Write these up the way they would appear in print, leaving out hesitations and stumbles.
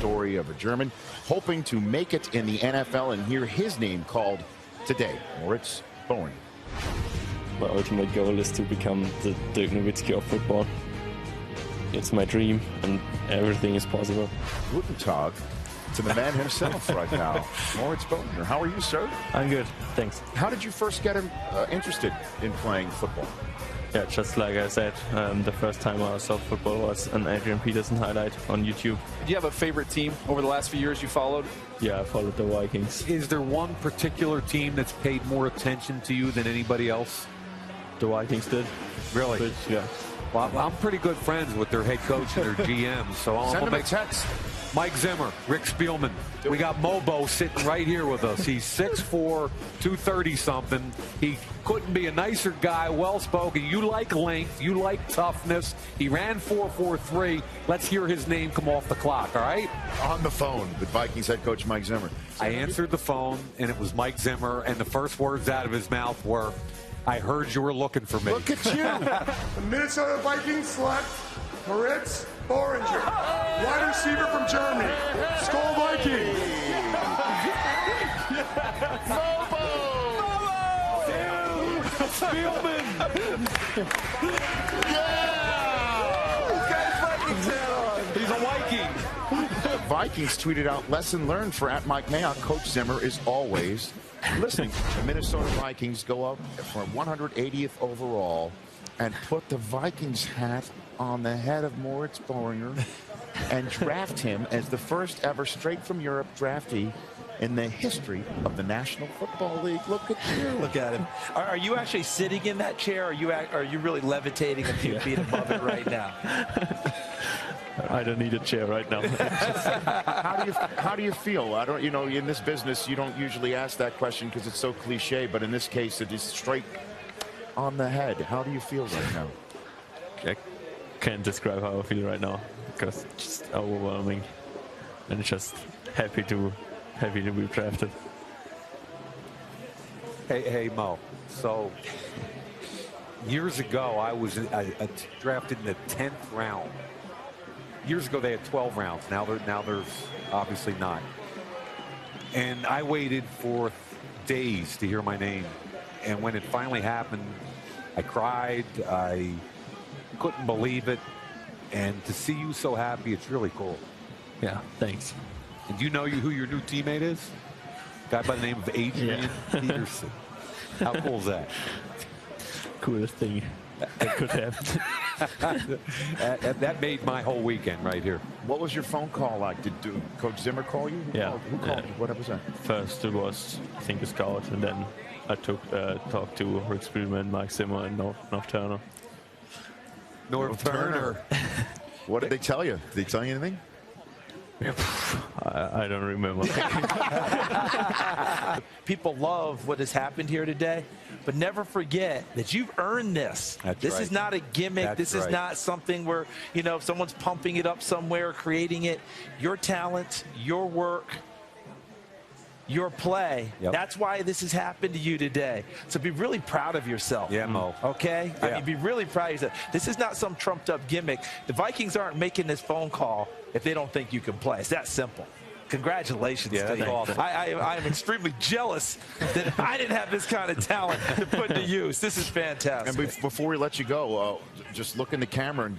story of a German hoping to make it in the NFL and hear his name called today. Moritz, Boehringer. My ultimate goal is to become the Dirk Nowitzki of football. It's my dream, and everything is possible. Guten Tag to the man himself right now, Moritz Boehringer. How are you, sir? I'm good, thanks. How did you first get interested in playing football? Yeah, just like I said, the first time I saw football was an Adrian Peterson highlight on YouTube. Do you have a favorite team over the last few years you followed? Yeah, I followed the Vikings. Is there one particular team that's paid more attention to you than anybody else? The Vikings did. Really? But, yeah. Well, I'm pretty good friends with their head coach and their GM, so I'm Send going him to a make text. Mike Zimmer, Rick Spielman. We got Mobo sitting right here with us. He's 6'4", 230-something. He couldn't be a nicer guy, well-spoken. You like length. You like toughness. He ran 4.43. Let's hear his name come off the clock, all right? On the phone with Vikings head coach Mike Zimmer. I answered the phone, and it was Mike Zimmer, and the first words out of his mouth were, I heard you were looking for me. Look at you. The Minnesota Vikings select Moritz Boehringer, wide receiver from Germany. Skol Vikings. Spielman! He's a Viking. Vikings tweeted out, lesson learned for @MikeMayock. Coach Zimmer is always listening. The Minnesota Vikings go up for 180th overall and put the Vikings hat on the head of Moritz Boehringer and draft him as the first ever straight from Europe draftee in the history of the National Football League. Look at you. Look at him. Are you actually sitting in that chair? Or are you really levitating a few feet above it right now? I don't need a chair right now. How do you feel? I don't, in this business, you don't usually ask that question because it's so cliche, but in this case, it is straight on the head. How do you feel right now? I can't describe how I feel right now because it's just overwhelming and just happy to be drafted. Hey, Mo. So, years ago, I was drafted in the 10th round. Years ago, they had 12 rounds. Now there's obviously 9. And I waited for days to hear my name. And when it finally happened, I cried. I couldn't believe it. And to see you so happy, it's really cool. Yeah, thanks. And do you know who your new teammate is? A guy by the name of Adrian Peterson. How cool is that? Coolest thing that could happen. that made my whole weekend right here. What was your phone call like? Did Coach Zimmer call you? Who called you? What was that? First it was, I think, a scout, and then I talked to Rick Spielman, Mike Zimmer, and North Turner. North Turner. What did they tell you? Did they tell you anything? I don't remember. People love what has happened here today, but never forget that you've earned this. This is not a gimmick. This is not something where, if someone's pumping it up somewhere, creating it. Your talent, your work, your play. That's why this has happened to you today. So be really proud of yourself. Yeah, Mo. Okay? I mean, be really proud of yourself. This is not some trumped up gimmick. The Vikings aren't making this phone call if they don't think you can play. It's that simple. Congratulations to you. Awesome. I am extremely jealous that I didn't have this kind of talent to put to use. This is fantastic. And before we let you go, just look in the camera and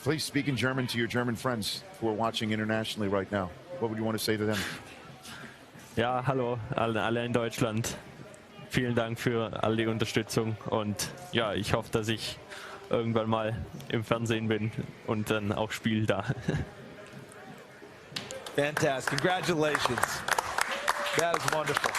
please speak in German to your German friends who are watching internationally right now. What would you want to say to them? Ja, hallo alle in Deutschland. Vielen Dank für all die Unterstützung und ja, ich hoffe, dass ich irgendwann mal im Fernsehen bin und dann auch spiele da. Fantastic. Congratulations. That is wonderful.